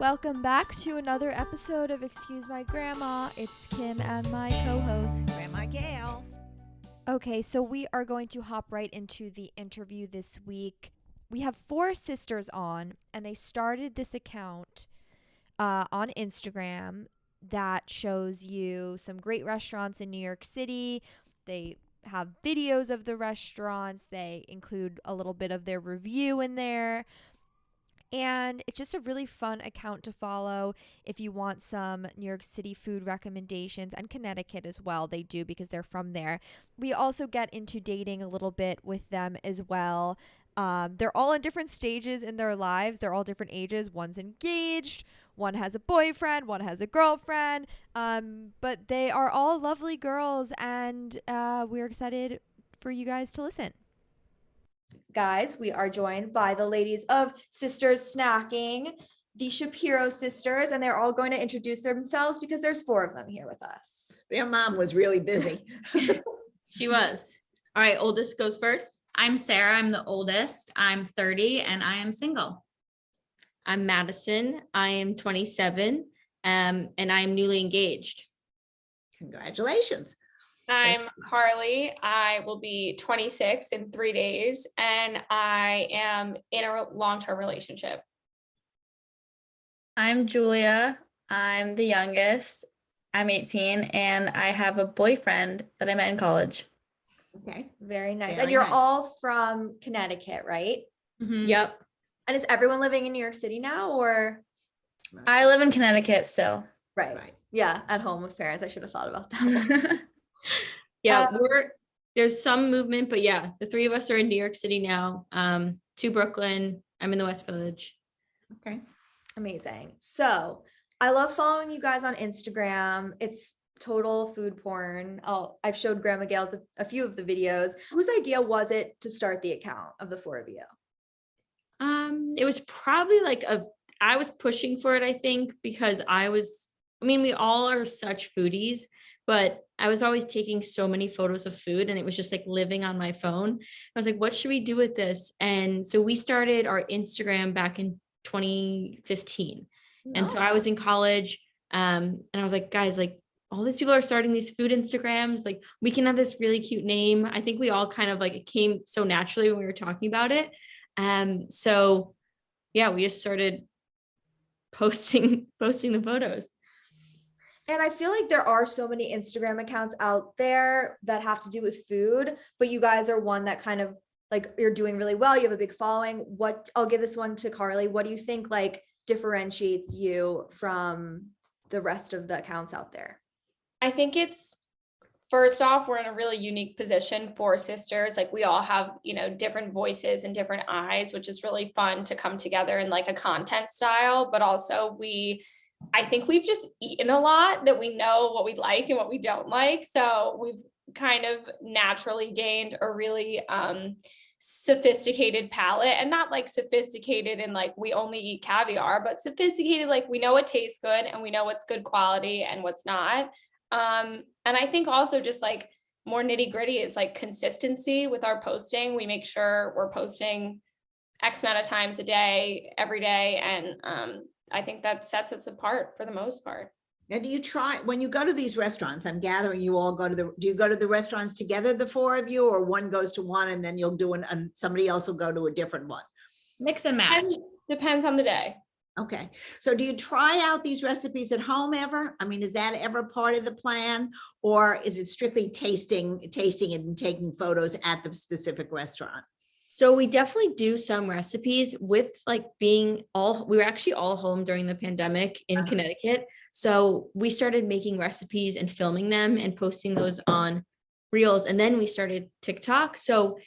Welcome back to another episode of Excuse My Grandma. It's Kim and my co-host, Grandma Gail. Okay, so we are going to hop right into the interview this week. We have 4 sisters on, and they started this account on Instagram that shows you some great restaurants in New York City. They have videos of the restaurants. They include a little bit of their review in there. And it's just a really fun account to follow if you want some New York City food recommendations, and Connecticut as well. They do because they're from there. We also get into dating a little bit with them as well. They're all in different stages in their lives. They're all different ages. One's engaged, one has a boyfriend, one has a girlfriend. But they are all lovely girls, and we're excited for you guys to listen. Guys, we are joined by the ladies of Sisters Snacking, the Shapiro sisters, and they're all going to introduce themselves because there's 4 of them here with us. Their mom was really busy. She was. All right, oldest goes first. I'm Sarah. I'm the oldest. I'm 30 and I am single. I'm Madison. I am 27 and I am newly engaged. Congratulations. I'm Carly. I will be 26 in 3 days, and I am in a long-term relationship. I'm Julia. I'm the youngest. I'm 18 and I have a boyfriend that I met in college. Okay. Very nice. Very And you're nice. all from Connecticut, right? Yep. And is everyone living in New York City now, or? I live in Connecticut still. Right. Yeah, at home with parents. I should have thought about that one. Yeah, there's some movement, but yeah, the 3 of us are in New York City now. To Brooklyn. I'm in the West Village. Okay. Amazing. So I love following you guys on Instagram. It's total food porn. I've showed Grandma Gail's a few of the videos. Whose idea was it to start the account of the 4 of you? It was probably I was pushing for it, I think, because we all are such foodies, but I was always taking so many photos of food and it was just like living on my phone. I was like, what should we do with this? And so we started our Instagram back in 2015. And so I was in college and I was like, guys, like all these people are starting these food Instagrams. Like we can have this really cute name. I think we all kind of it came so naturally when we were talking about it. So yeah, we just started posting the photos. And I feel like there are so many Instagram accounts out there that have to do with food, but you guys are one that kind of you're doing really well. You have a big following. I'll give this one to Carly. What do you think differentiates you from the rest of the accounts out there? I think it's, first off, we're in a really unique position for sisters. Like we all have, different voices and different eyes, which is really fun to come together in a content style, but also I think we've just eaten a lot that we know what we like and what we don't like. So we've kind of naturally gained a really sophisticated palate, and not sophisticated in we only eat caviar, but sophisticated, we know what tastes good and we know what's good quality and what's not. And I think also just more nitty gritty is consistency with our posting. We make sure we're posting X amount of times a day, every day. And I think that sets us apart for the most part. Now, do you try, when you go to these restaurants, I'm gathering you all do you go to the restaurants together, the 4 of you, or one goes to one and then you'll do and somebody else will go to a different one? Mix and match. Depends on the day. Okay. So do you try out these recipes at home ever? I mean, is that ever part of the plan, or is it strictly tasting and taking photos at the specific restaurant? So we definitely do some recipes with we were actually all home during the pandemic in Connecticut. So we started making recipes and filming them and posting those on Reels. And then we started TikTok. So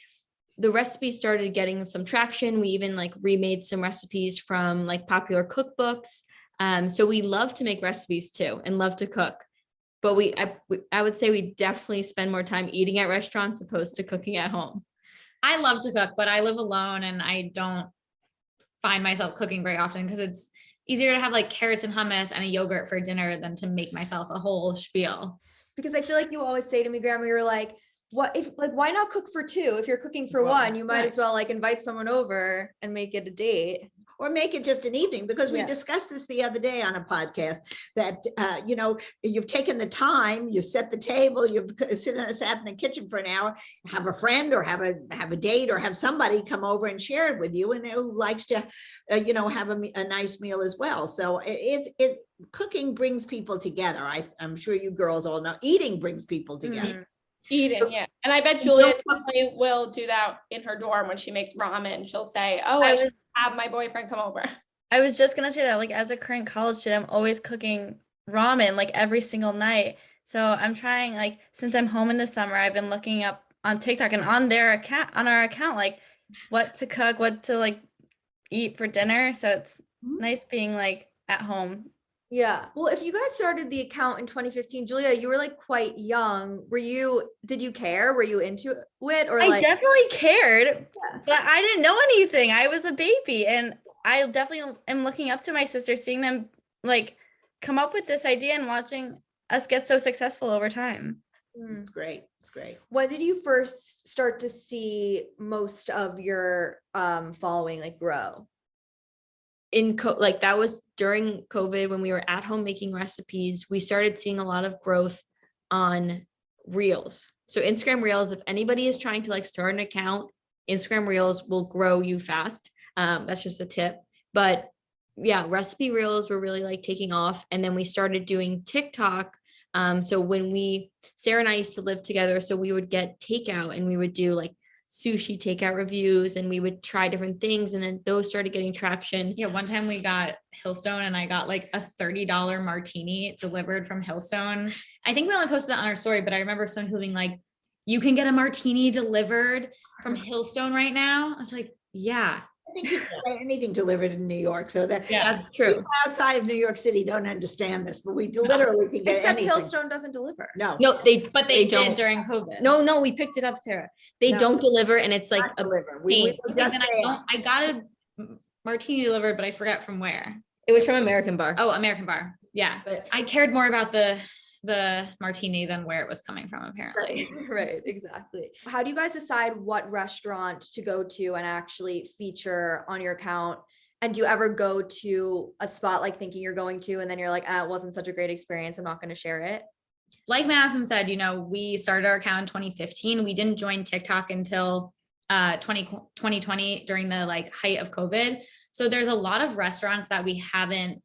the recipes started getting some traction. We even remade some recipes from popular cookbooks. So we love to make recipes too and love to cook. But I would say we definitely spend more time eating at restaurants opposed to cooking at home. I love to cook, but I live alone and I don't find myself cooking very often because it's easier to have carrots and hummus and a yogurt for dinner than to make myself a whole spiel. Because I feel like you always say to me, Grandma, you're like, what if why not cook for 2? If you're cooking for 1, you might as well invite someone over and make it a date. Or make it just an evening, because we Yeah. discussed this the other day on a podcast that, you've taken the time, you set the table, you've sat in the kitchen for an hour, have a friend or have a date or have somebody come over and share it with you, and who likes to, have a nice meal as well. So cooking brings people together. I'm sure you girls all know, eating brings people together. Eating, yeah. And I bet Julia definitely will do that in her dorm when she makes ramen. She'll say, "Oh, I should have my boyfriend come over." I was just gonna say that, like, as a current college student, I'm always cooking ramen like every single night. So I'm trying, like, since I'm home in the summer, I've been looking up on TikTok and on our account, like what to cook, what to like eat for dinner. So it's nice being like at home. Yeah. Well, if you guys started the account in 2015, Julia, you were like quite young. Did you care? Were you into it, or I definitely cared, but I didn't know anything. I was a baby, and I definitely am looking up to my sisters, seeing them like come up with this idea and watching us get so successful over time. It's great. It's great. When did you first start to see most of your following like grow? Like that was during COVID when we were at home making recipes. We started seeing a lot of growth on Reels. So Instagram Reels, if anybody is trying to like start an account, Instagram Reels will grow you fast. That's just a tip. But yeah, recipe Reels were really like taking off. And then we started doing TikTok. So when Sarah and I used to live together, so we would get takeout and we would do like sushi takeout reviews, and we would try different things, and then those started getting traction. Yeah, one time we got Hillstone and I got like a $30 martini delivered from Hillstone. I think we only posted it on our story, but I remember some people being like, "You can get a martini delivered from Hillstone right now." I was like, yeah. I think you can get anything delivered in New York, so that That's true. people outside of New York City don't understand this, but we literally can get Except anything. Hillstone doesn't deliver. No, No, They did don't. during COVID. No, we picked it up, Sarah. They No. don't deliver, and it's like not a deliver. We pain. were Okay, just then there. I got a martini delivered, but I forgot from where. it was from American Bar. Oh, American Bar. Yeah. But I cared more about the martini than where it was coming from, apparently. Right, exactly. How do you guys decide what restaurant to go to and actually feature on your account? And do you ever go to a spot like thinking you're going to, and then you're like, it wasn't such a great experience, I'm not going to share it? Like Madison said, we started our account in 2015. We didn't join TikTok until 2020 during the like height of COVID. So there's a lot of restaurants that we haven't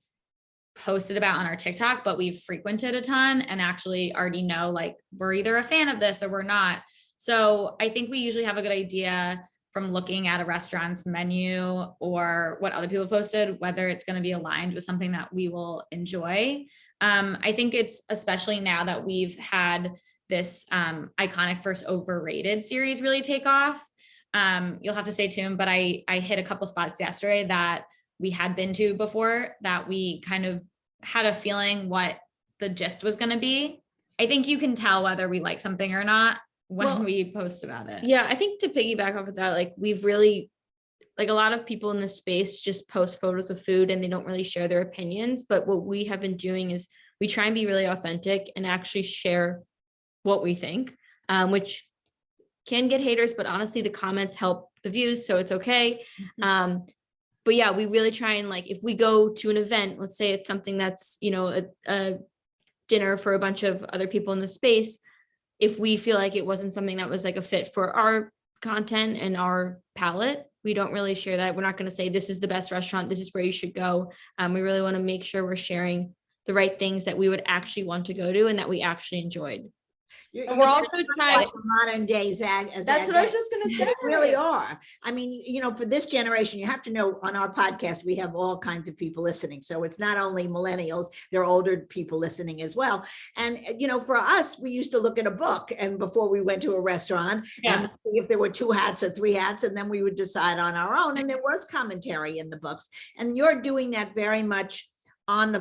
posted about on our TikTok, but we've frequented a ton and actually already know like we're either a fan of this or we're not. So I think we usually have a good idea from looking at a restaurant's menu or what other people posted, whether it's going to be aligned with something that we will enjoy. I think it's especially now that we've had this iconic versus overrated series really take off. You'll have to stay tuned, but I hit a couple spots yesterday that we had been to before that we kind of had a feeling what the gist was going to be. I think you can tell whether we like something or not when we post about it. Yeah, I think to piggyback off of that, like we've really, like a lot of people in this space just post photos of food and they don't really share their opinions. But what we have been doing is we try and be really authentic and actually share what we think, which can get haters, but honestly, the comments help the views, so it's okay. But yeah, we really try and like, if we go to an event, let's say it's something that's, a dinner for a bunch of other people in the space. If we feel like it wasn't something that was like a fit for our content and our palate, we don't really share that. We're not going to say this is the best restaurant, this is where you should go. We really want to make sure we're sharing the right things that we would actually want to go to and that we actually enjoyed. We're also trying to modern day Zag. That's what I was just gonna say. They really are. I mean, for this generation, you have to know on our podcast, we have all kinds of people listening. So it's not only millennials, there are older people listening as well. And, for us, we used to look at a book and before we went to a restaurant and see if there were 2 hats or 3 hats, and then we would decide on our own. And there was commentary in the books. And you're doing that very much on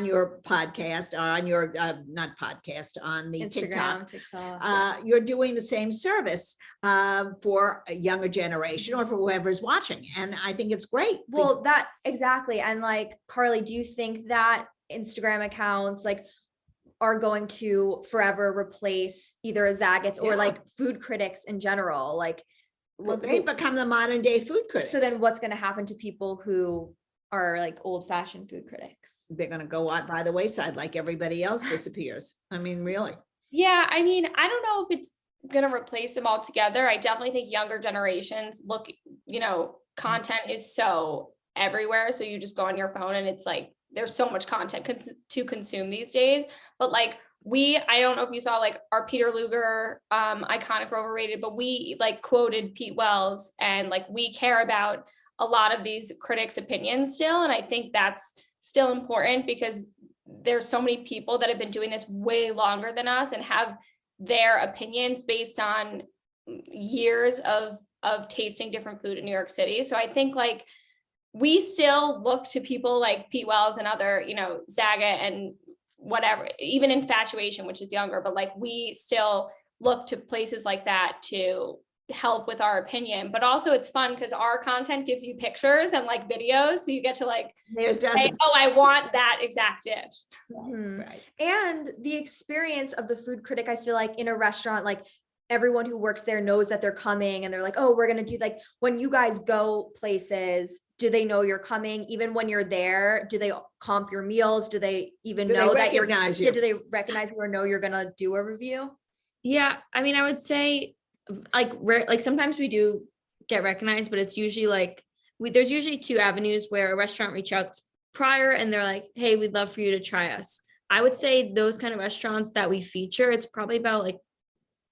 your podcast, or on your not podcast, on the Instagram, TikTok. You're doing the same service for a younger generation or for whoever's watching, and I think it's great. Well, that exactly. And like, Carly, do you think that Instagram accounts like are going to forever replace either Zagat's or like food critics in general? Like, Well, they become the modern day food critics. So then what's going to happen to people who are like old fashioned food critics? They're going to go out by the wayside like everybody else disappears. I mean, really. Yeah, I mean, I don't know if it's going to replace them altogether. I definitely think younger generations look, content is so everywhere. So you just go on your phone and it's like, there's so much content to consume these days. But like I don't know if you saw like our Peter Luger iconic or overrated, but we like quoted Pete Wells, and like we care about a lot of these critics' opinions still. And I think that's still important because there's so many people that have been doing this way longer than us and have their opinions based on years of tasting different food in New York City. So I think like we still look to people like Pete Wells and other, Zaga and whatever, even Infatuation, which is younger, but like we still look to places like that to help with our opinion. But also it's fun because our content gives you pictures and like videos, so you get to like say, oh, I want that exact dish. Mm-hmm. Right. And the experience of the food critic, I feel like in a restaurant, like everyone who works there knows that they're coming and they're like, oh, we're going to do, like when you guys go places, do they know you're coming? Even when you're there, do they comp your meals? Do they even know that you're, do they recognize you or know you're going to do a review? Yeah. I mean, I would say like sometimes we do get recognized, but it's usually like there's usually two avenues where a restaurant reach out prior and they're like, hey, we'd love for you to try us. I would say those kind of restaurants that we feature, it's probably about like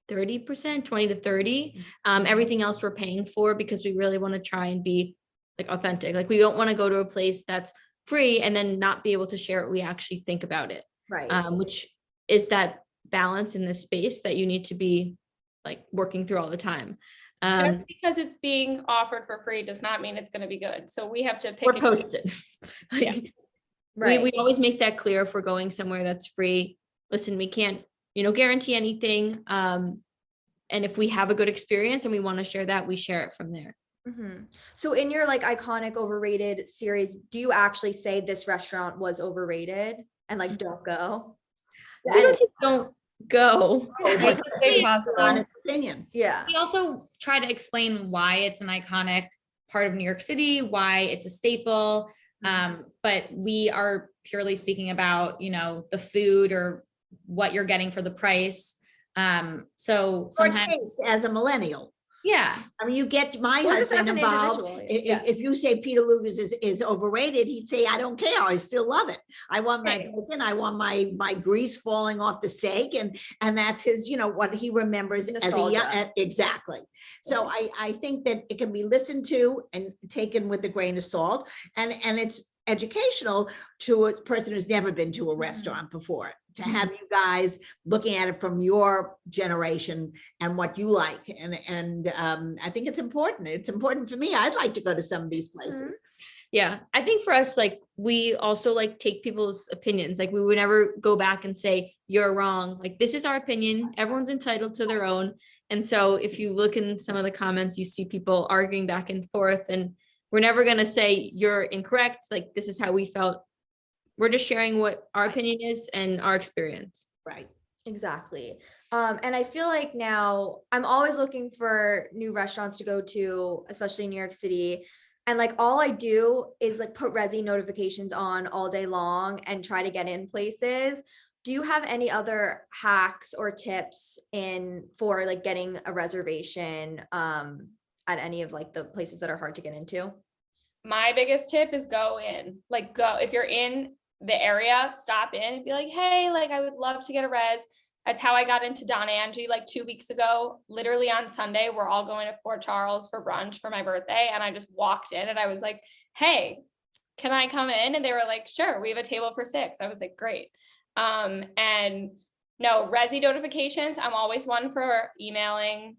30%, 20 to 30. Everything else we're paying for because we really want to try and be like authentic. Like we don't want to go to a place that's free and then not be able to share what we actually think about it. Right. Which is that balance in this space that you need to be like working through all the time. Just because it's being offered for free does not mean it's going to be good. So we have to pick or post it. Yeah. Right. We always make that clear if we're going somewhere that's free. Listen, we can't, guarantee anything. And if we have a good experience and we want to share that, we share it from there. Mm-hmm. So in your like iconic overrated series, do you actually say this restaurant was overrated and like don't go? We don't go. Honest opinion. Yeah. We also try to explain why it's an iconic part of New York City, why it's a staple. But we are purely speaking about, the food or what you're getting for the price. So sometimes as a millennial. Yeah. I mean, you get my husband involved. If you say Peter Luger's is overrated, he'd say, I don't care. I still love it. I want my bacon. I want my grease falling off the steak. And that's his, what he remembers as a young, exactly. So I think that it can be listened to and taken with a grain of salt. And it's educational to a person who's never been to a restaurant before, to have you guys looking at it from your generation and what you like. And I think it's important. It's important for me. I'd like to go to some of these places. Yeah. I think for us, like we also like take people's opinions. Like we would never go back and say, you're wrong. Like this is our opinion. Everyone's entitled to their own. And so if you look in some of the comments, you see people arguing back and forth, and we're never going to say you're incorrect. Like, this is how we felt. We're just sharing what our opinion is and our experience. Right. Exactly. And I feel like now I'm always looking for new restaurants to go to, especially in New York City. And like, all I do is like put Resi notifications on all day long and try to get in places. Do you have any other hacks or tips for like getting a reservation, at any of like the places that are hard to get into? My biggest tip is go in, like if you're in the area, stop in and be like, hey, like I would love to get a res. That's how I got into Don Angie like 2 weeks ago. Literally on Sunday, we're all going to Fort Charles for brunch for my birthday. And I just walked in and I was like, hey, can I come in? And they were like, sure, we have a table for 6. I was like, great. And no, Resi notifications. I'm always one for emailing.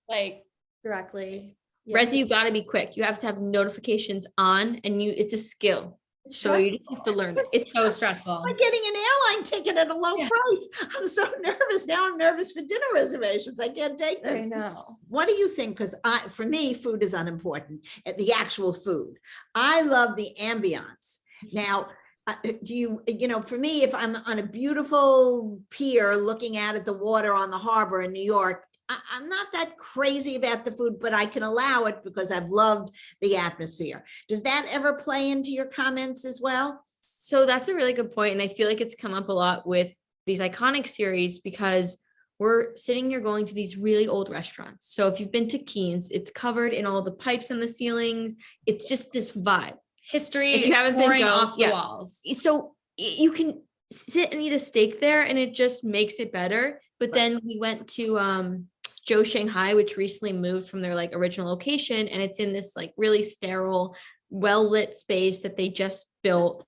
Like, Directly. Resi, you got to be quick. You have to have notifications on, and it's a skill. So you just have to learn it. It's so stressful. Like getting an airline ticket at a low price. I'm so nervous. Now I'm nervous for dinner reservations. I can't take this. I know. What do you think? Because for me, food is unimportant. The actual food. I love the ambiance. Now, for me, if I'm on a beautiful pier looking out at the water on the harbor in New York, I'm not that crazy about the food, but I can allow it because I've loved the atmosphere. Does that ever play into your comments as well? So that's a really good point. And I feel like it's come up a lot with these iconic series because we're sitting here going to these really old restaurants. So if you've been to Keen's, it's covered in all the pipes on the ceilings. It's just this vibe. History If you haven't been, pouring go. off the Yeah. walls. So you can sit and eat a steak there and it just makes it better. But Right. then we went to Joe Shanghai, which recently moved from their like original location. And it's in this like really sterile, well-lit space that they just built,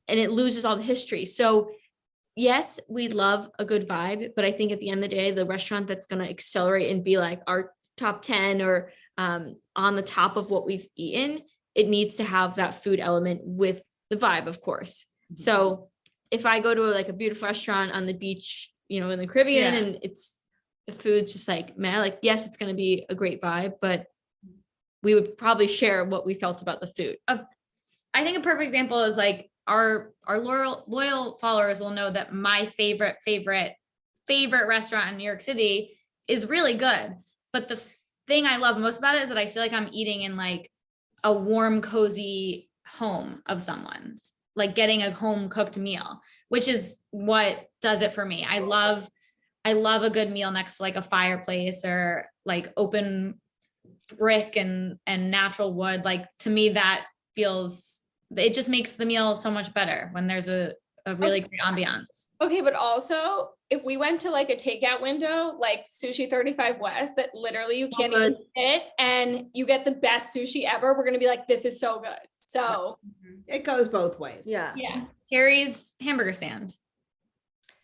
and it loses all the history. So yes, we love a good vibe, but I think at the end of the day, the restaurant that's going to accelerate and be like our top 10 or on the top of what we've eaten, it needs to have that food element with the vibe, of course. So if I go to like a beautiful restaurant on the beach, you know, in the Caribbean, Yeah. and it's the food's just like, man, like, yes, it's going to be a great vibe, but we would probably share what we felt about the food. I think a perfect example is like our loyal followers will know that my favorite restaurant in New York City is really good. But the thing I love most about it is that I feel like I'm eating in like a warm, cozy home of someone's, like getting a home cooked meal, which is what does it for me. I love a good meal next to like a fireplace or like open brick and natural wood. Like to me, that feels, it just makes the meal so much better when there's a really great ambiance. Okay, but also if we went to like a takeout window, like Sushi 35 West, that literally you can't even sit and you get the best sushi ever, we're gonna be like, this is so good. So It goes both ways. Yeah. yeah. Harry's hamburger stand.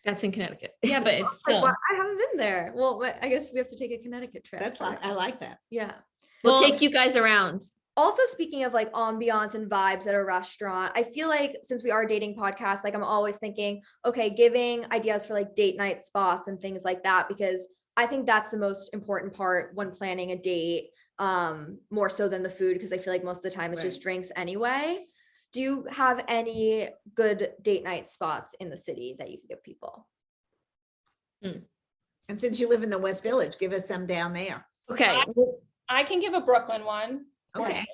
That's in Connecticut. Yeah, but it's still. Well, I haven't been there. Well, I guess we have to take a Connecticut trip. That's I like that. Yeah. We'll Well- take you guys around. Also, speaking of like ambiance and vibes at a restaurant, I feel like since we are a dating podcast, like I'm always thinking, okay, giving ideas for like date night spots and things like that, because I think that's the most important part when planning a date, more so than the food, because I feel like most of the time it's just Right. drinks anyway. Do you have any good date night spots in the city that you could give people? And since you live in the West Village, give us some down there. Okay. I can give a Brooklyn one. Okay.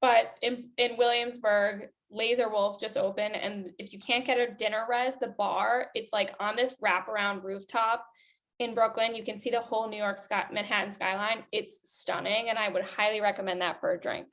But in Williamsburg, Laser Wolf just opened, and if you can't get a dinner res, the bar, it's like on this wraparound rooftop in Brooklyn. You can see the whole Manhattan skyline. It's stunning, and I would highly recommend that for a drink.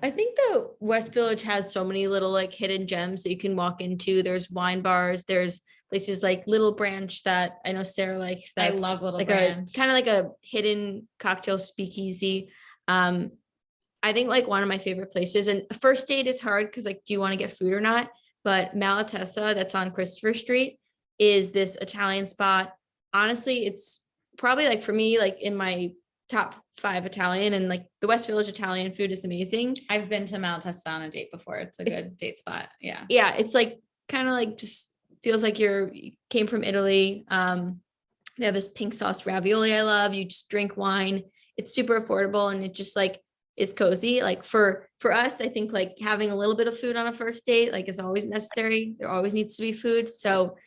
I think the West Village has so many little like hidden gems that you can walk into. There's wine bars, there's places like Little Branch that I know Sarah likes. I That's love Little like Branch. a kind of like a hidden cocktail speakeasy. I think like one of my favorite places, and a first date is hard because like, do you want to get food or not? But Malatesta, that's on Christopher Street, is this Italian spot. Honestly, it's probably like for me, like in my top 5 Italian, and like the West Village Italian food is amazing. I've been to Malatesta on a date before. It's a good date spot. Yeah. Yeah, it's like kind of like just feels like you came from Italy. They have this pink sauce ravioli I love. You just drink wine. It's super affordable and it just like is cozy. Like for us, I think like having a little bit of food on a first date like is always necessary. There always needs to be food. So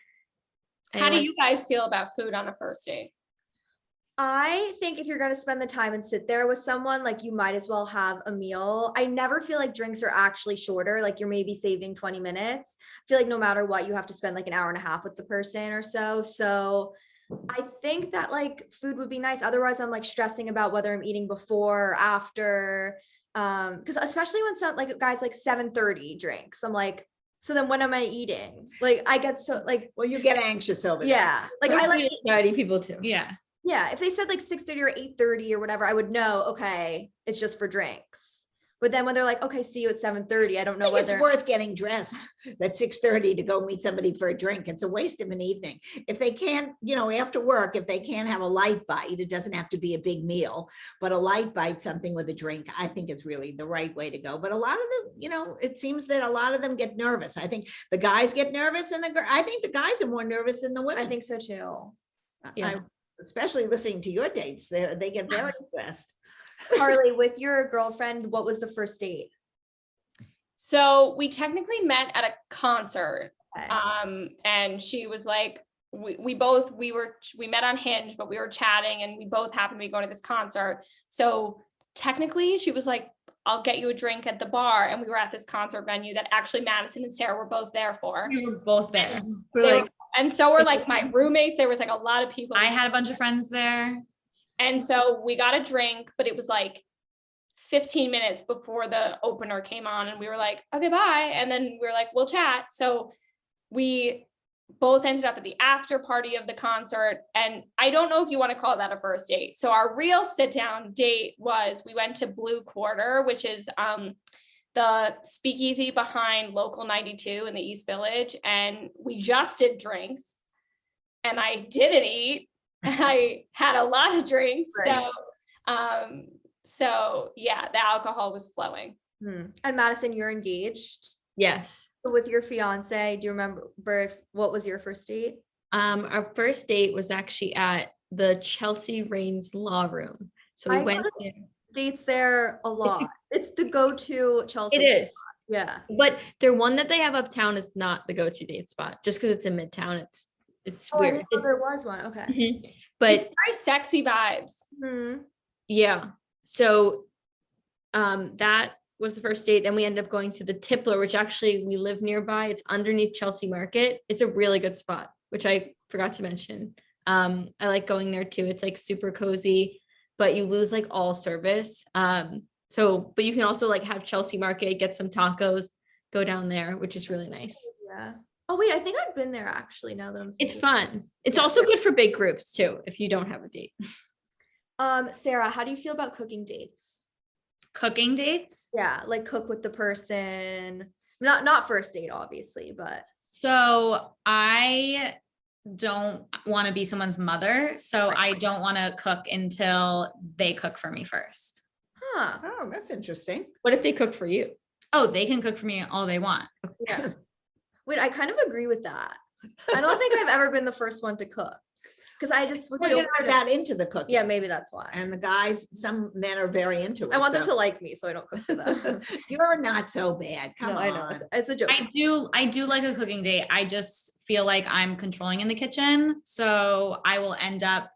How do you guys feel about food on a first date? I think if you're going to spend the time and sit there with someone, like you might as well have a meal. I never feel like drinks are actually shorter. Like you're maybe saving 20 minutes. I feel like no matter what, you have to spend like an hour and a half with the person or so. So I think that like food would be nice. Otherwise, I'm like stressing about whether I'm eating before or after. Because especially when some like guys like 7:30 drinks, I'm like, so then when am I eating? Like I get so like, Well, you get anxious over there. yeah, like I like, anxiety people too. Yeah. yeah, if they said like 6:30 or 8:30 or whatever, I would know, okay, it's just for drinks. But then when they're like, okay, see you at 7:30, I don't know I think it's whether worth getting dressed at 6:30 to go meet somebody for a drink. It's a waste of an evening. If they can't, after work, if they can't have a light bite, it doesn't have to be a big meal, but a light bite, something with a drink, I think is really the right way to go. But a lot of them, it seems that a lot of them get nervous. I think the guys get nervous and I think the guys are more nervous than the women. I think so too. Yeah. Especially listening to your dates, they get very stressed. Carly, with your girlfriend, what was the first date? So we technically met at a concert. Okay. And she was like we met on Hinge, but we were chatting and we both happened to be going to this concert. So technically she was like, I'll get you a drink at the bar. And we were at this concert venue that actually Madison and Sarah were both there for. We were both there. We're They like, were- and so were like my roommates. There was like a lot of people. I had a bunch of friends there. And so we got a drink, but it was like 15 minutes before the opener came on and we were like, okay, bye. And then we were like, we'll chat. So we both ended up at the after party of the concert. And I don't know if you want to call that a first date. So our real sit down date was we went to Blue Quarter, which is the speakeasy behind Local 92 in the East Village. And we just did drinks and I didn't eat. I had a lot of drinks. Right. So yeah, the alcohol was flowing. And Madison, you're engaged yes. with your fiance. Do you remember what was your first date? Our first date was actually at the Chelsea Raines Law Room. So we I went go there. Dates there a lot. It's the go-to Chelsea. It is. Yeah. But their one that they have uptown is not the go-to date spot. Just because it's in Midtown, it's Oh, I weird. didn't know there was one. Okay. Mhm. But It's very sexy vibes. Mhm. yeah. So that was the first date. Then we ended up going to the Tippler, which actually we live nearby. It's underneath Chelsea Market. It's a really good spot, which I forgot to mention. I like going there too. It's like super cozy, but you lose like all service. But you can also like have Chelsea Market, get some tacos, go down there, which is really nice. Yeah. Oh wait, I think I've been there actually. Now that I'm It's thinking. fun. It's also good for big groups too, if you don't have a date. Sarah, how do you feel about cooking dates? Cooking dates. Yeah, like cook with the person. Not first date, obviously, but So I don't want to be someone's mother. So I don't want to cook until they cook for me first. huh. Oh, that's interesting. What if they cook for you? Oh, they can cook for me all they want. Yeah. Wait, I kind of agree with that. I don't think I've ever been the first one to cook. Because I just was Well, so you're not weird. that into the cooking. Yeah, maybe that's why. And the guys, some men are very into it. I want them so- to like me, so I don't cook for them. You're not so bad. Come No, on. I know. It's a joke. I do like a cooking date. I just feel like I'm controlling in the kitchen. So I will end up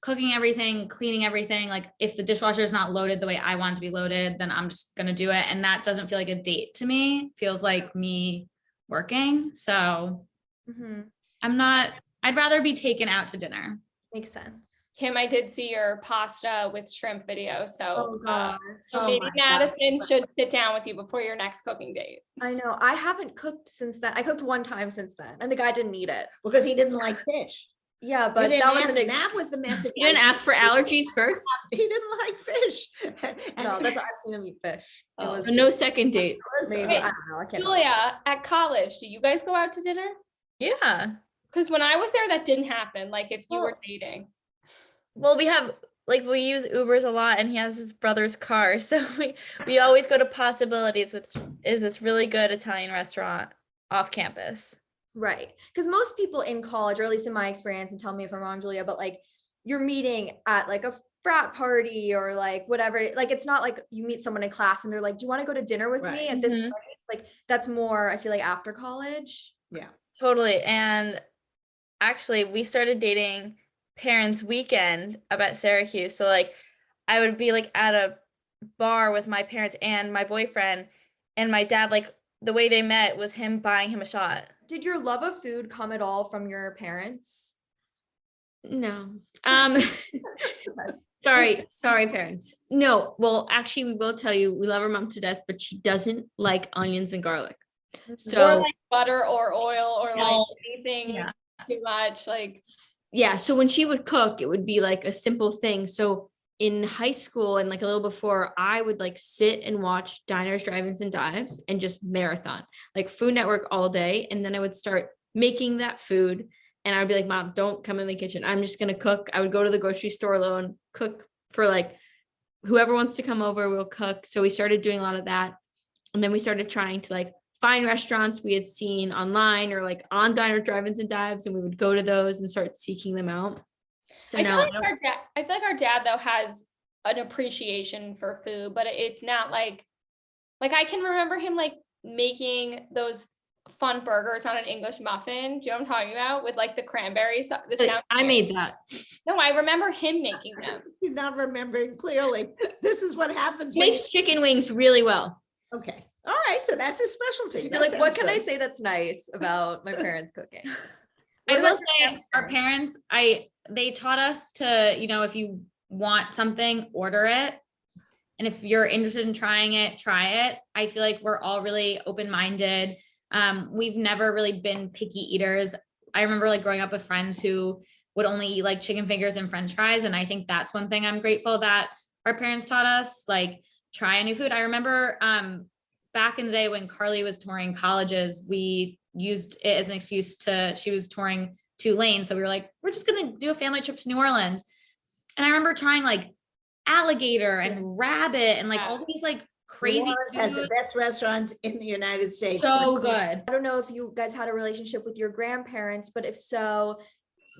cooking everything, cleaning everything. Like if the dishwasher is not loaded the way I want it to be loaded, then I'm just going to do it. And that doesn't feel like a date to me. It feels like me working. So Mhm. I'd rather be taken out to dinner. Makes sense. Kim, I did see your pasta with shrimp video. So, gosh. so Oh maybe my God. Madison should sit down with you before your next cooking date. I know. I haven't cooked since then. I cooked one time since then, and the guy didn't eat it. Because he didn't like fish. Yeah, You but didn't that was ask- an that was the message. You didn't ask for allergies first? He didn't like fish. no. That's I've seen him eat fish. It Oh. was So no second date. maybe Wait, I don't know. I can't. Julia, at college, do you guys go out to dinner? Yeah. Because when I was there, that didn't happen. Like if you were Well- dating. Well, we use Ubers a lot, and he has his brother's car, so we always go to Possibilities, which is this really good Italian restaurant off campus. Right. Because most people in college, or at least in my experience, and tell me if I'm wrong, Julia, but like you're meeting at like a frat party or like whatever. Like it's not like you meet someone in class and they're like, do you want to go to dinner with me Right. at this Mhm. place? Like that's more, I feel like after college. Yeah. Totally. And actually, we started dating parents' weekend up at Syracuse. So like I would be like at a bar with my parents and my boyfriend, and my dad, like the way they met was him buying him a shot. Did your love of food come at all from your parents? No. Sorry, parents. No, well, actually, we will tell you we love our mom to death, but she doesn't like onions and garlic. Or So like butter or oil or like Well, anything yeah. too much. Like yeah, so when she would cook, it would be like a simple thing. So in high school and like a little before, I would like sit and watch Diners, Drive-ins, and Dives and just marathon, like Food Network all day. And then I would start making that food. And I'd be like, Mom, don't come in the kitchen. I'm just going to cook. I would go to the grocery store alone, cook for like whoever wants to come over, we'll cook. So we started doing a lot of that. And then we started trying to like find restaurants we had seen online or like on Diner, Drive-ins, and Dives. And we would go to those and start seeking them out. So I feel now like I feel like our dad though has an appreciation for food, but it's not like I can remember him like making those fun burgers on an English muffin. Do you know what I'm talking about? With like the cranberries. I made that. No, I remember him making them. He's not remembering clearly. This is what happens. He when makes chicken wings really well. Okay. All right. So that's his specialty. You're That like, what sounds can I good. say that's nice about my parents cooking? I What will about your say our parents, they taught us to, if you want something, order it. And if you're interested in trying it, try it. I feel like we're all really open-minded. We've never really been picky eaters. I remember like growing up with friends who would only eat like chicken fingers and French fries. And I think that's one thing I'm grateful that our parents taught us, like try a new food. I remember back in the day when Carly was touring colleges, we used it as an excuse she was touring Tulane. So we were like, we're just going to do a family trip to New Orleans. And I remember trying like alligator and rabbit and like all these like crazy New Orleans has the foods. best restaurants in the United States. So good. I don't know if you guys had a relationship with your grandparents, but if so,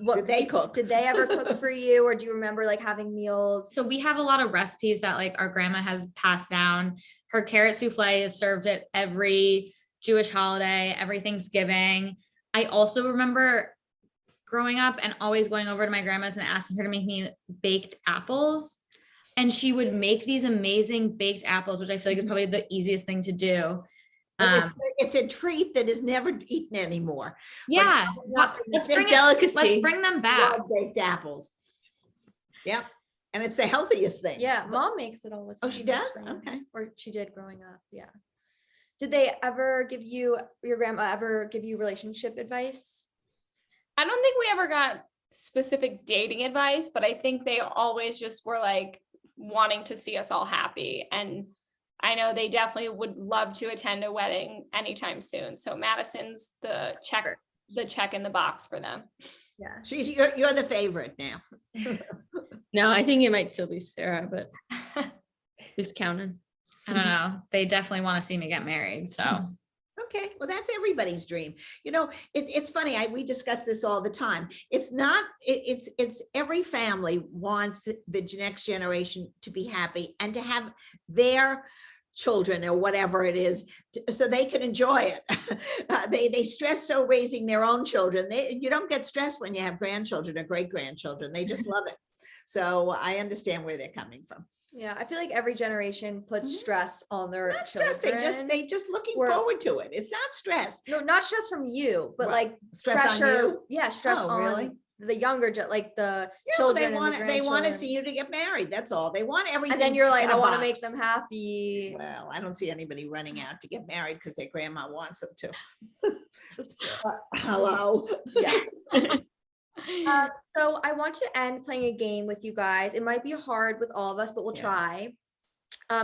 what Did they cook? Did they ever cook for you, or do you remember like having meals? So we have a lot of recipes that like our grandma has passed down. Her carrot souffle is served at every Jewish holiday, every Thanksgiving. I also remember growing up and always going over to my grandma's and asking her to make me baked apples. And she would make these amazing baked apples, which I feel like is probably the easiest thing to do. And it's a treat that is never eaten anymore. Yeah, Let's bring delicacy. let's bring them back. baked apples. Yep. And it's the healthiest thing. Yeah, mom makes it all the time. Oh, she does? so- Okay. Or she did growing up. Yeah. Did they ever give you, your grandma ever give you relationship advice? I don't think we ever got specific dating advice, but I think they always just were like wanting to see us all happy. And I know they definitely would love to attend a wedding anytime soon. So Madison's the check in the box for them. Yeah. You're the favorite now. No, I think it might still be Sarah, but who's counting? I don't know. They definitely want to see me get married. So Okay, well, that's everybody's dream. It's funny. We discuss this all the time. It's not. It's every family wants the next generation to be happy and to have their children or whatever it is, so they can enjoy it. They stress so raising their own children. You don't get stressed when you have grandchildren or great grandchildren. They just love it. So I understand where they're coming from. Yeah, I feel like every generation puts Mhm. stress on their Not children. stress. They just looking Or- forward to it. It's not stress. No, not stress from you, but Right. like Stress on pressure. you? Yeah, stress Oh, on really? the younger, like the Yeah, children. they want and the they want to grandchildren. see you to get married. That's all. They want everything. And then you're like, in a I want to make box. them happy. Well, I don't see anybody running out to get married because their grandma wants them to. Hello. Yeah. So I want to end playing a game with you guys. It might be hard with all of us, but we'll Yeah. try.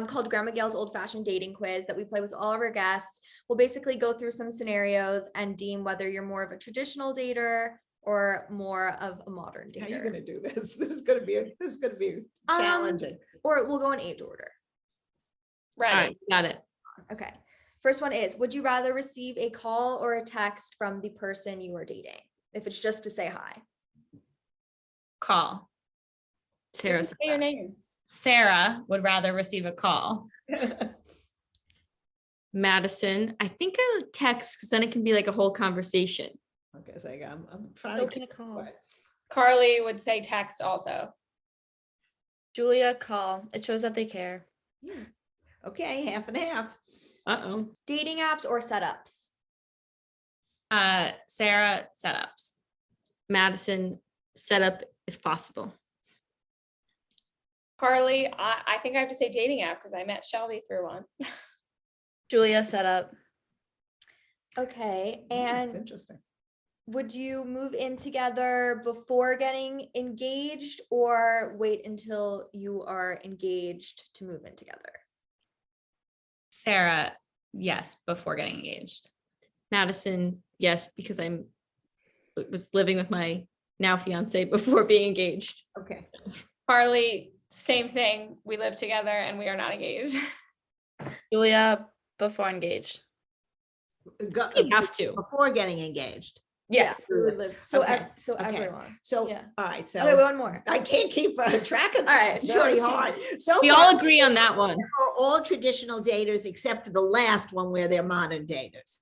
Called Grandma Gail's Old Fashioned Dating Quiz that we play with all of our guests. We'll basically go through some scenarios and deem whether you're more of a traditional dater or more of a modern How are you dater. gonna do this? This is gonna be challenging. Or we'll go in age order. All Right. right, got it. Okay. First one is, would you rather receive a call or a text from the person you are dating? If it's just to say hi. call. Sarah Say said your that. name. Sarah would rather receive a call. Madison, I think I would text because then it can be like a whole conversation. Okay, so I'm trying to. call. Carly would say text also. Julia, call. It shows that they care. Okay, half and half. Uh-oh. Dating apps or setups? Sarah, setups. Madison, set up if possible. Carly, I think I have to say dating app because I met Shelby through one. Julia, set up. Okay. It's And interesting. would you move in together before getting engaged or wait until you are engaged to move in together? Sarah, yes, before getting engaged. Madison, yes, because was living with my now fiance before being engaged. Okay. Carly, same thing. We live together and we are not engaged. Julia, before engaged. You have to. Before getting engaged. Yes. We would live. So, Okay, so okay. everyone. So, Yeah. all right, so. Okay, one more. I can't keep track of All right, this. It's very sure. hard. So We far, all agree on that one. Are all traditional daters except for the last one where they're modern daters.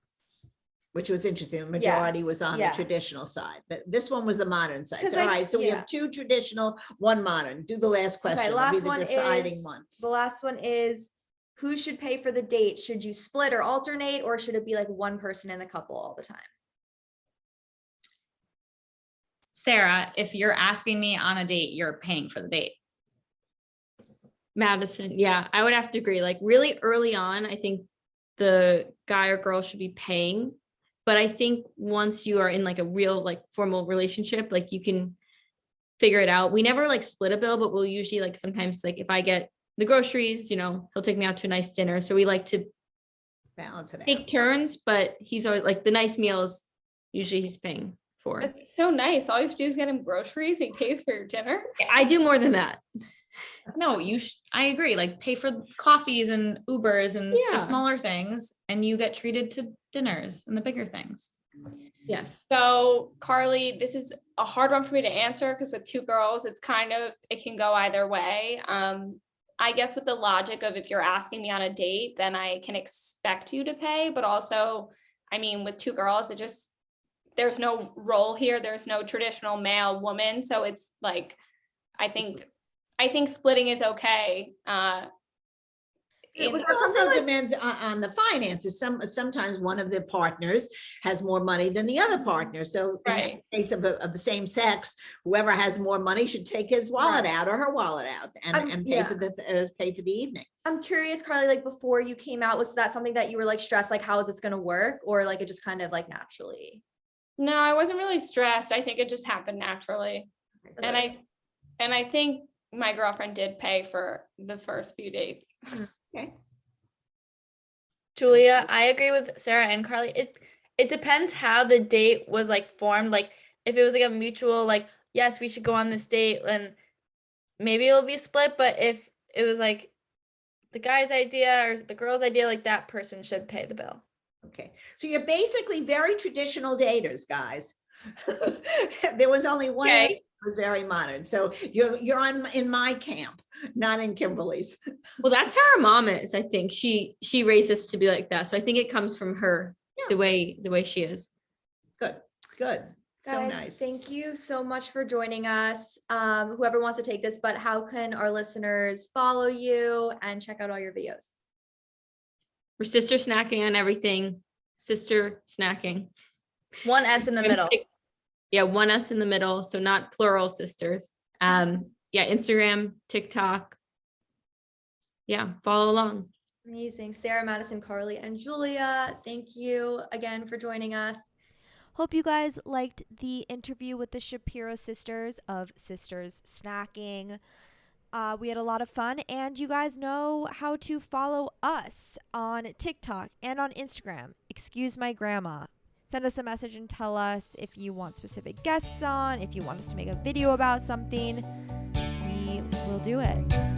which was interesting. The majority Yes, was on yes. the traditional side. This one was the modern side. 'Cause So, all I- right, so we yeah. have 2 traditional, 1 modern. Do the last question. Okay, It'll be last the one deciding is one. the last one is who should pay for the date? Should you split or alternate, or should it be like one person in the couple all the time? Sarah, if you're asking me on a date, you're paying for the date. Madison, yeah, I would have to agree. Like really early on, I think the guy or girl should be paying. But I think once you are in like a real like formal relationship, like you can figure it out. We never like split a bill, but we'll usually like sometimes like if I get the groceries, you know, he'll take me out to a nice dinner. So we like to Balance it out. take turns, but he's always like the nice meals, usually he's paying for. It's so nice. All you have to do is get him groceries. He pays for your dinner. I do more than that. No, I agree. Like pay for coffees and Ubers and Yeah. the smaller things, and you get treated to dinners and the bigger things. Yes. So Carly, this is a hard one for me to answer because with 2 girls, it can go either way. I guess with the logic of if you're asking me on a date, then I can expect you to pay. But also, I mean, with 2 girls, there's no role here. There's no traditional male woman. So it's like, I think splitting is okay. It Was also that something like- depends on the finances. Sometimes one of the partners has more money than the other partner. So in Right. the case of the same sex, whoever has more money should take his wallet out or her wallet out and pay for the evening. I'm curious, Carly, like before you came out, was that something that you were like stressed, like how is this gonna work? Or like it just kind of like naturally? No, I wasn't really stressed. I think it just happened naturally. And I think my girlfriend did pay for the first few dates. Okay. Julia, I agree with Sarah and Carly. It depends how the date was like formed. Like if it was like a mutual, like, yes, we should go on this date, and maybe it'll be split. But if it was like the guy's idea or the girl's idea, like that person should pay the bill. Okay, so you're basically very traditional daters, guys. There was only one Okay. area that was very modern. So you're in my camp, not in Kimberly's. Well, that's how her mom is. I think she raised us to be like that. So I think it comes from her, the way she is. Good. So Guys, nice. thank you so much for joining us. Whoever wants to take this, but how can our listeners follow you and check out all your videos? We're sister snacking on everything. Sister snacking. One S in the middle. Yeah, 1 S in the middle. So not plural sisters. Yeah, Instagram, TikTok. Yeah, follow along. Amazing. Sarah, Madison, Carly, and Julia, thank you again for joining us. Hope you guys liked the interview with the Shapiro sisters of Sisters Snacking. We had a lot of fun, and you guys know how to follow us on TikTok and on Instagram. Excuse my grandma. Send us a message and tell us if you want specific guests on, if you want us to make a video about something. We will do it.